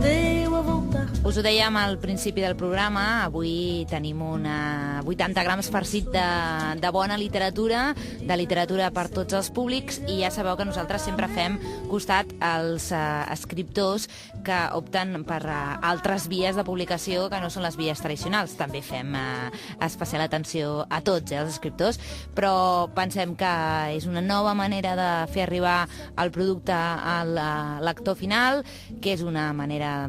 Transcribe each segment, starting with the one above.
deu a voltar. Us ho dèiem al principi del programa, avui tenim 80 grams farcit de bona literatura, de literatura per tots els públics, i ja sabeu que nosaltres sempre fem costat als escriptors que opten per altres vies de publicació que no són les vies tradicionals. També fem especial atenció a tots, els escriptors, però pensem que és una nova manera de fer arribar el producte al lector final, que és una manera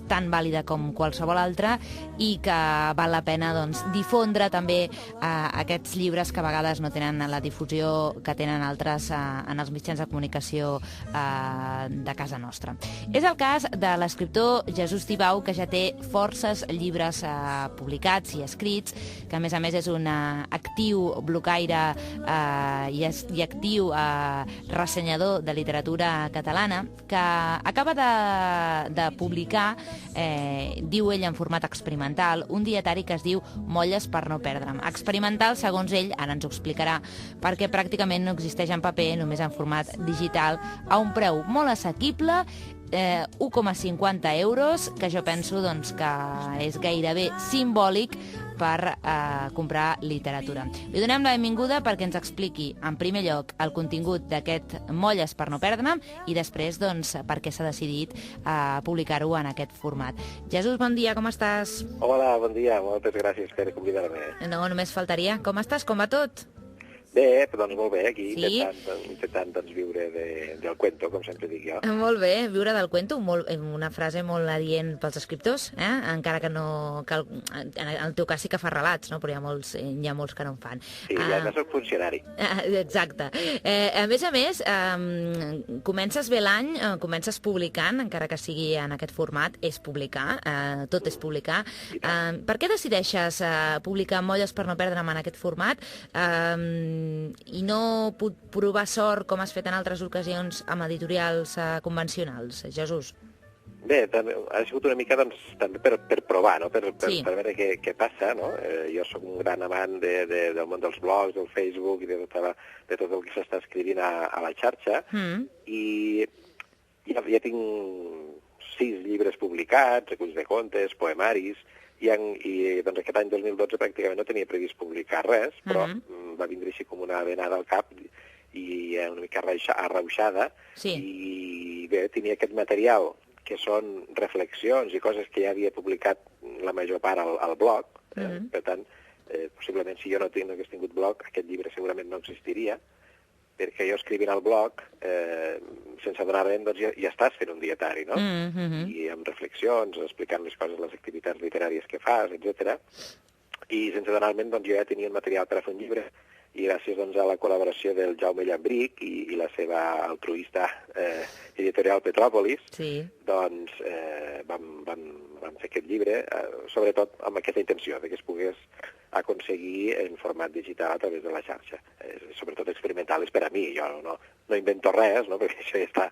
tan vàlida com qualsevol altra i que val la pena difondre també aquests llibres que a vegades no tenen la difusió que tenen altres en els mitjans de comunicació de casa nostra. És el cas de l'escriptor Jesús Tibau, que ja té forces llibres publicats i escrits, que a més és un actiu blocaire i actiu ressenyador de literatura catalana, que acaba de publicar, diu ell en format experimental, un dietari que es diu Molles per no perdre'm. Experimental, segons ell, ara ens ho explicarà, perquè pràcticament no existeix en paper, només en format digital, a un preu molt assequible, 1,50 euros, que jo penso que és gairebé simbòlic per comprar literatura. Li donem la benvinguda perquè ens expliqui, en primer lloc, el contingut d'aquest Molles per no perdre'm i després, per què s'ha decidit publicar-ho en aquest format. Jesús, bon dia, com estàs? Hola, bon dia, moltes gràcies per convidar-me. No, només faltaria. Com estàs? Com va tot? Bé, doncs molt bé, aquí sí? intentant viure del cuento, com sempre dic jo. Molt bé, viure del cuento, una frase molt adient pels escriptors, encara que no... en el teu cas sí que fa relats, no? Però hi ha molts que no en fan. Sí, ja no soc funcionari. Exacte. A més, comences bé l'any, comences publicant, encara que sigui en aquest format, és publicar, tot és publicar. Per què decideixes publicar Molles per no perdre'm en aquest format? I no puc provar sort com has fet en altres ocasions amb editorials convencionals, Jesús? Bé, ha sigut una mica també per provar, no? per veure què passa, no? Jo sóc un gran amant del món dels blogs, del Facebook i de tot el que s'està escrivint a la xarxa, i ja tinc 6 llibres publicats, reculls de contes, poemaris, i aquest any 2012 pràcticament no tenia previst publicar res, però va vindre així com una venada al cap i una mica arrauxada, i bé, tenia aquest material que són reflexions i coses que ja havia publicat la major part al blog, per tant, possiblement si jo no hagués tingut blog, aquest llibre segurament no existiria, perquè jo escrivint al blog, sense donar-me'n, ja estàs fent un dietari, no? I amb reflexions, explicant les coses, les activitats literàries que fas, etc. I sense donar-me'n, jo ja tenia un material per a fer un llibre, i gràcies a la col·laboració del Jaume Llambric i la seva altruista editorial Petròpolis, doncs vam fer aquest llibre, sobretot amb aquesta intenció, que es pogués aconseguir en format digital a través de la xarxa. Sobretot experimental és per a mi, jo no invento res, no? Perquè això ja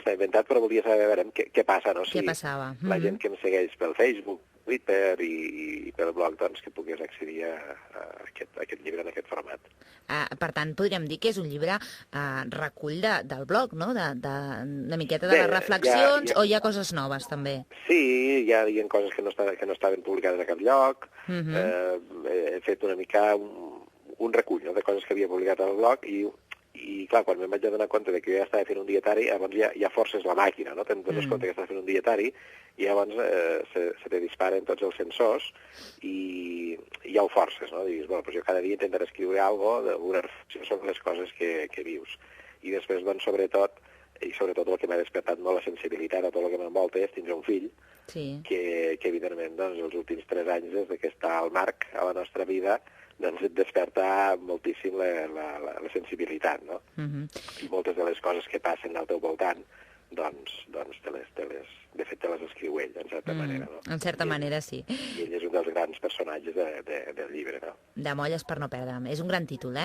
està inventat, però volia saber què passa, no? Què passava? La gent que em segueix pel Facebook, Twitter i pel blog, doncs, que pogués accedir a aquest llibre en aquest format. Per tant, podríem dir que és un llibre recull del blog, no? Una miqueta de les reflexions, o hi ha coses noves, també? Sí, hi ha coses que no estaven publicades a cap lloc. He fet una mica un recull de coses que havia publicat al blog i clar, quan me'n vaig adonar compte que jo ja estava fent un dietari, llavors ja forces la màquina, no? Te'n dones compte que estàs fent un dietari i llavors se te disparen tots els sensors i ja ho forces, no? Digues, bueno, jo cada dia intentaré escriure alguna reflexió sobre les coses que vius. I després, doncs, sobretot el que m'ha despertat molt la sensibilitat a tot el que m'envolta és tindre un fill, que evidentment, doncs, els últims 3 anys, des que està al marc a la nostra vida, doncs et desperta moltíssim la sensibilitat, no? I moltes de les coses que passen al teu voltant, doncs de fet te les escriu ell, en certa manera, no? En certa manera, sí. I ell és un dels grans personatges del llibre, no? De Molles per no perdre'm. És un gran títol,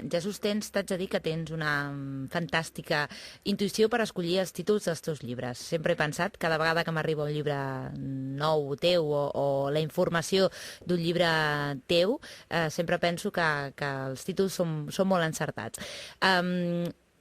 Jesús, t'haig de dir que tens una fantàstica intuïció per escollir els títols dels teus llibres. Sempre he pensat, cada vegada que m'arriba un llibre nou teu o la informació d'un llibre teu, sempre penso que els títols són molt encertats.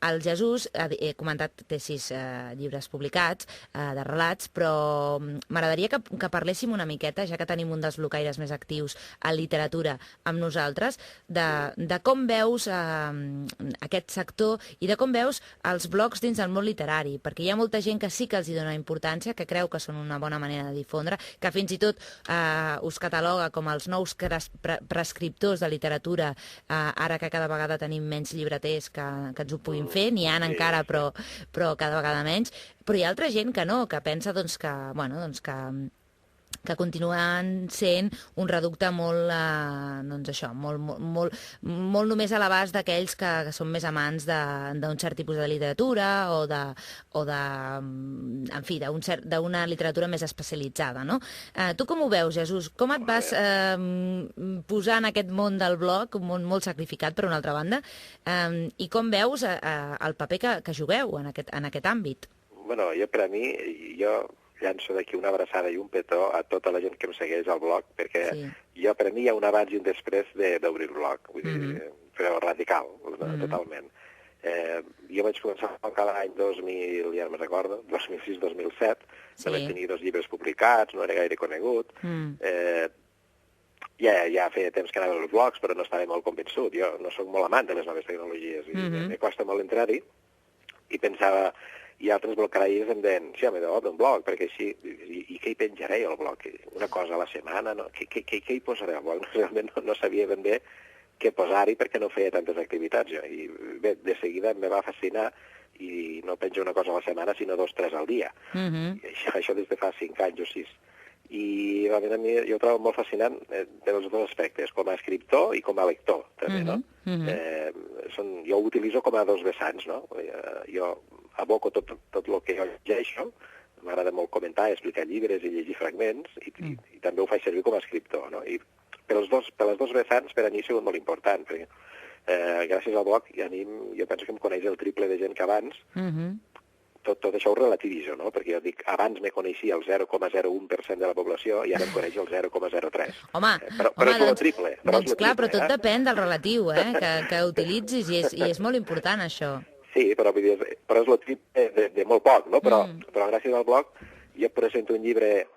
El Jesús, he comentat, té 6 llibres publicats de relats, però m'agradaria que parléssim una miqueta, ja que tenim un dels blocaires més actius en literatura amb nosaltres, de com veus aquest sector i de com veus els blogs dins del món literari, perquè hi ha molta gent que sí que els hi dona importància, que creu que són una bona manera de difondre, que fins i tot us cataloga com els nous prescriptors de literatura, ara que cada vegada tenim menys llibreters que ens ho puguin fer, n'hi ha encara, però cada vegada menys. Però hi ha altra gent que no, que pensa que continuen sent un reducte molt només a l'abast d'aquells que són més amants d'un cert tipus de literatura d'una literatura més especialitzada, no? Tu com ho veus, Jesús? Com et vas posar en aquest món del blog, un món molt sacrificat, per una altra banda, i com veus el paper que jugueu en aquest àmbit? Bueno, per a mi, llanço d'aquí una abraçada i un petó a tota la gent que em segueix al blog, perquè per a mi hi ha un abans i un després d'obrir el blog, vull dir, però radical, totalment. Jo vaig començar cada any 2000, ja no me'n recordo, 2006-2007, vaig tenir 2 llibres publicats, no era gaire conegut, ja feia temps que anava als blogs, però no estava molt convençut. Jo no soc molt amant de les noves tecnologies, i costa molt entrar-hi, i pensava... I altres blocaires em deien, sí, home, obre un blog, perquè així... I què hi penjaré al blog? Una cosa a la setmana? No? Què hi posaré al blog? Realment no sabia ben bé què posar-hi perquè no feia tantes activitats jo. I bé, de seguida em va fascinar i no penjo una cosa a la setmana, sinó 2 o 3 al dia. I això des de fa 5 anys o 6. I a mi jo ho trobo molt fascinant dels 2 aspectes, com a escriptor i com a lector, també, no? Jo ho utilitzo com a 2 vessants, no? Jo aboco tot el que jo llegeixo, m'agrada molt comentar, explicar llibres i llegir fragments, i també ho faig servir com a escriptor, no? I per les 2 vessants, per a mi ha sigut molt important, perquè gràcies al blog jo penso que em coneix el triple de gent que abans. Tot això ho relativitzo, no? Perquè jo dic, abans me coneixia el 0,01% de la població i ara em coneix el 0,03%. Home, però és el triple. Doncs clar, però tot depèn del relatiu, que utilitzis, i és molt important, això. Sí, però és el triple de molt poc, no? Però gràcies al blog jo presento un llibre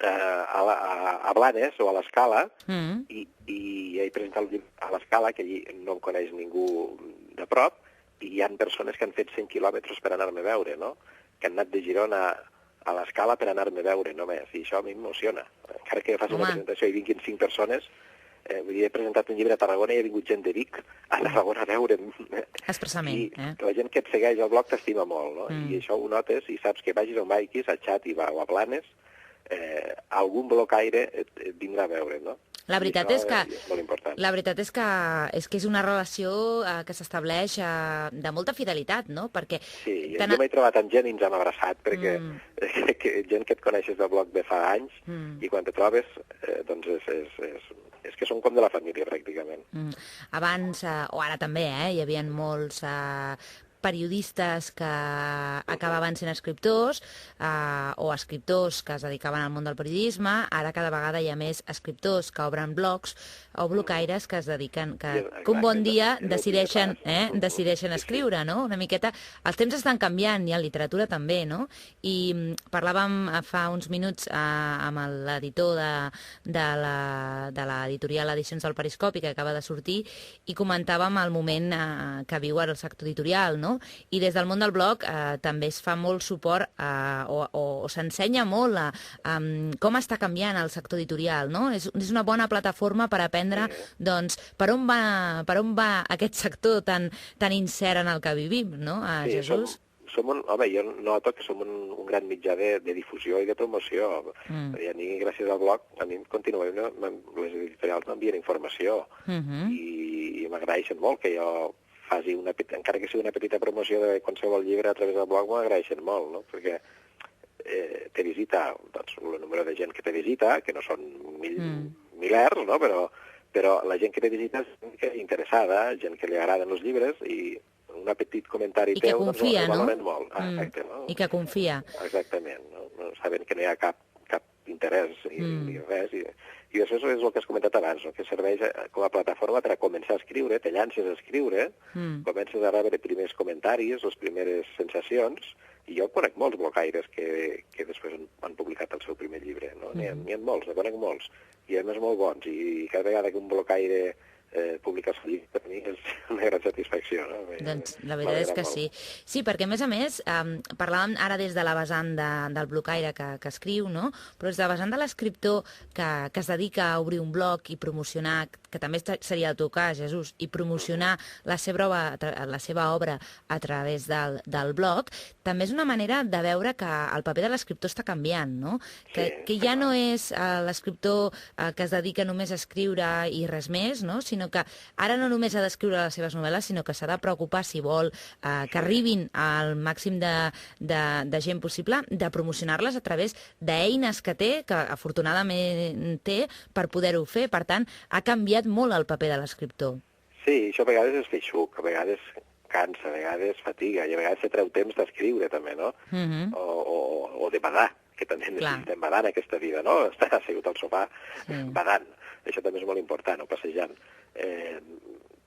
a Blanes o a l'Escala i he presentat el llibre a l'Escala, que allí no em coneix ningú de prop, i hi ha persones que han fet 100 quilòmetres per anar-me a veure, no? Que han anat de Girona a l'Escala per anar-me a veure només, i això a mi m'emociona. Encara que faci una presentació i vinguin 5 persones, he presentat un llibre a Tarragona i ha vingut gent de Vic a Tarragona a veure'm. Expressament, I la gent que et segueix al blog t'estima molt, no? I això ho notes i saps que vagis on vagis, a Xat o a Blanes, algun blocaire et vindrà a veure, no? La veritat és que és una relació que s'estableix de molta fidelitat, no? Perquè sí, jo m'he trobat amb gent i ens hem abraçat, perquè gent que et coneixes del blog de fa anys i quan te trobes, doncs és que som com de la família, pràcticament. Abans, o ara també, hi havia molts periodistes que acabaven sent escriptors o escriptors que es dedicaven al món del periodisme. Ara cada vegada hi ha més escriptors que obren blogs o blocaires que es dediquen, que un bon dia decideixen escriure, no? Una miqueta. Els temps estan canviant i en literatura també, no? I parlàvem fa uns minuts amb l'editor de l'editorial Edicions del Periscopi, que acaba de sortir, i comentàvem el moment que viu ara el sector editorial, no? I des del món del blog també es fa molt suport o s'ensenya molt com està canviant el sector editorial, no? És una bona plataforma per aprendre doncs, per on va aquest sector tan incert en el que vivim, no, Jesús? Jo noto que som un gran mitjà de difusió i de promoció. I a mi, gràcies al blog, les editorials m'envien informació i m'agraeixen molt que jo faci encara que sigui una petita promoció de qualsevol llibre a través del blog, m'agraeixen molt, no? Perquè te visita, doncs, el número de gent que te visita, que no són milers, no? Però la gent que te visita és gent que és interessada, gent que li agraden els llibres i un petit comentari teu, doncs ho valoren molt. Exacte, no? I que confia. Exactament, no? Saben que no hi ha cap interès ni res, I després és el que has comentat abans, no? Que serveix com a plataforma per a començar a escriure, te llances a escriure, comences a rebre primers comentaris, les primeres sensacions, i jo conec molts blocaires que després han publicat el seu primer llibre, no? N'hi ha molts, ne conec molts, i a més molt bons, i cada vegada que un blocaire publicar el llibre, per mi és una gran satisfacció. No? Doncs la veritat és que sí. Sí, perquè a més, parlàvem ara des de la vessant del blocaire que escriu, no? Però des de la vessant de l'escriptor que es dedica a obrir un blog i promocionar, que també seria el teu cas, Jesús, i promocionar la seva obra a través del blog, també és una manera de veure que el paper de l'escriptor està canviant, no? Que ja no és l'escriptor que es dedica només a escriure i res més, no? Sinó que ara no només ha d'escriure les seves novel·les, sinó que s'ha de preocupar, si vol, que arribin al màxim de gent possible, de promocionar-les a través d'eines que té, que afortunadament té, per poder-ho fer. Per tant, ha canviat molt el paper de l'escriptor. Sí, això a vegades és feixuc, a vegades cansa, a vegades fatiga, i a vegades se treu temps d'escriure, també, no? O de badar, que també necessitem badar en aquesta vida, no? Estar assegut al sofà badant. Això també és molt important, o passejant.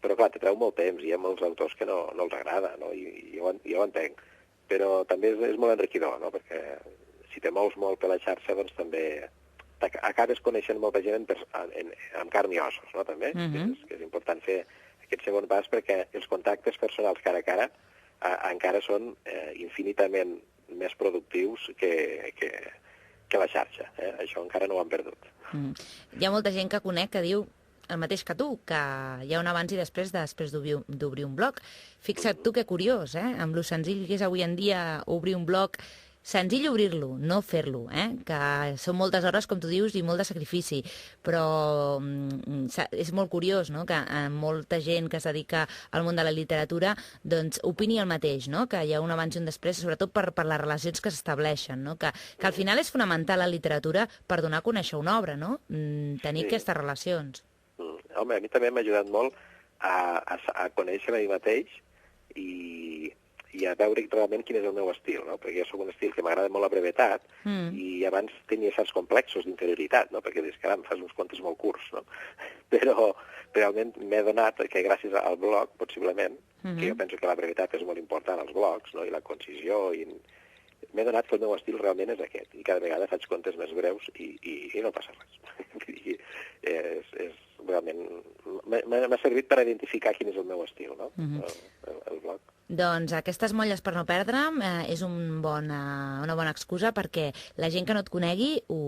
Però, clar, te treu molt temps, i hi ha molts autors que no els agrada, no? I jo ho entenc. Però també és molt enriquidor, no? Perquè si te mous molt per la xarxa, doncs també acabes coneixent molta gent amb carn i ossos, no? També, que és important fer aquest segon pas, perquè els contactes personals cara a cara encara són infinitament més productius que la xarxa. Això encara no ho han perdut. Hi ha molta gent que conec que diu el mateix que tu, que hi ha un abans i després d'obrir un blog. Fixa't tu que curiós, amb lo senzill que és avui en dia obrir un blog. Senzill obrir-lo, no fer-lo, que són moltes hores, com tu dius, i molt de sacrifici, però és molt curiós, no?, que molta gent que es dedica al món de la literatura doncs opini el mateix, no?, que hi ha un abans i un després, sobretot per les relacions que s'estableixen, no?, que al final és fonamental la literatura per donar a conèixer una obra, no?, tenir aquestes relacions. Home, a mi també m'ha ajudat molt a conèixer a mi mateix i a veure realment quin és el meu estil, no? Perquè jo soc un estil que m'agrada molt la brevetat i abans tenia certs complexos d'interioritat, no? Perquè dius, caram, fas uns contes molt curts, no? Però realment m'he donat que gràcies al blog, possiblement, que jo penso que la brevetat és molt important als blogs, no? I la concisió, i m'he donat que el meu estil realment és aquest, i cada vegada faig contes més breus i no passa res. I realment m'ha servit per identificar quin és el meu estil, no? El blog. Doncs aquestes molles per no perdre'm és una bona excusa perquè la gent que no et conegui ho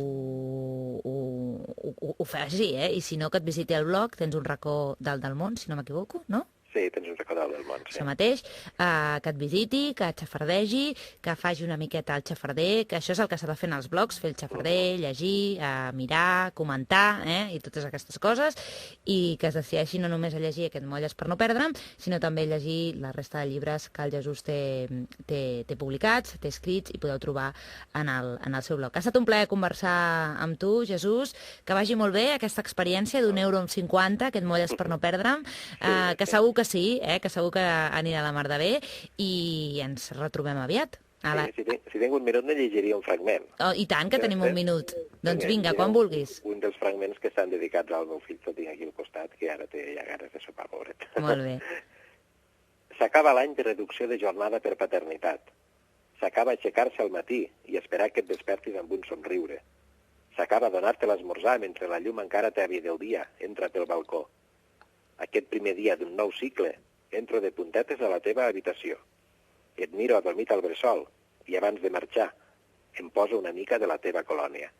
faci, i si no, que et visiti el blog, tens un racó dalt del món, si no m'equivoco, no? Sí, tens un racó dalt del món, sí. Això mateix, que et visiti, que xafardegi, que faci una miqueta el xafarder, que això és el que s'ha de fer en els blogs, fer el xafarder, llegir, mirar, comentar, i totes aquestes coses, i que es decideixi no només a llegir aquest Molles per no perdre'm, sinó també a llegir la resta de llibres que el Jesús té publicats, té escrits, i podeu trobar en el seu blog. Ha estat un plaer conversar amb tu, Jesús, que vagi molt bé aquesta experiència d'1,50 €, aquest Molles per no perdre'm, que segur que sí, que segur que anirà a la mar de bé, i ens retrobem aviat. Sí, si tinc un minut ne llegiria un fragment. I tant, que tenim un minut. Doncs vinga, quan vulguis. Un dels fragments que estan dedicats al meu fill, que el tinc aquí al costat, que ara té ja ganes de sopar, pobret. Molt bé. S'acaba l'any de reducció de jornada per paternitat. S'acaba aixecar-se al matí i esperar que et despertis amb un somriure. S'acaba donar-te l'esmorzar mentre la llum encara té del dia, entra pel balcó. Aquest primer dia d'un nou cicle, entro de puntetes a la teva habitació. Et miro adormit al bressol i abans de marxar em poso una mica de la teva colònia.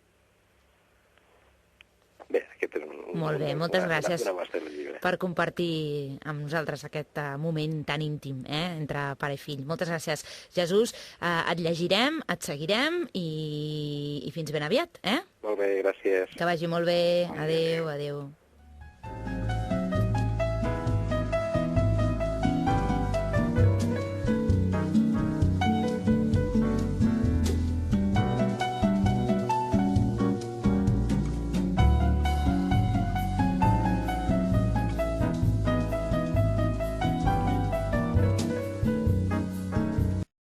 Bé, aquest és molt bé, moltes gràcies per compartir amb nosaltres aquest moment tan íntim entre pare i fill. Moltes gràcies, Jesús. Et llegirem, et seguirem i fins ben aviat. Molt bé, gràcies. Que vagi molt bé. Adéu, adéu.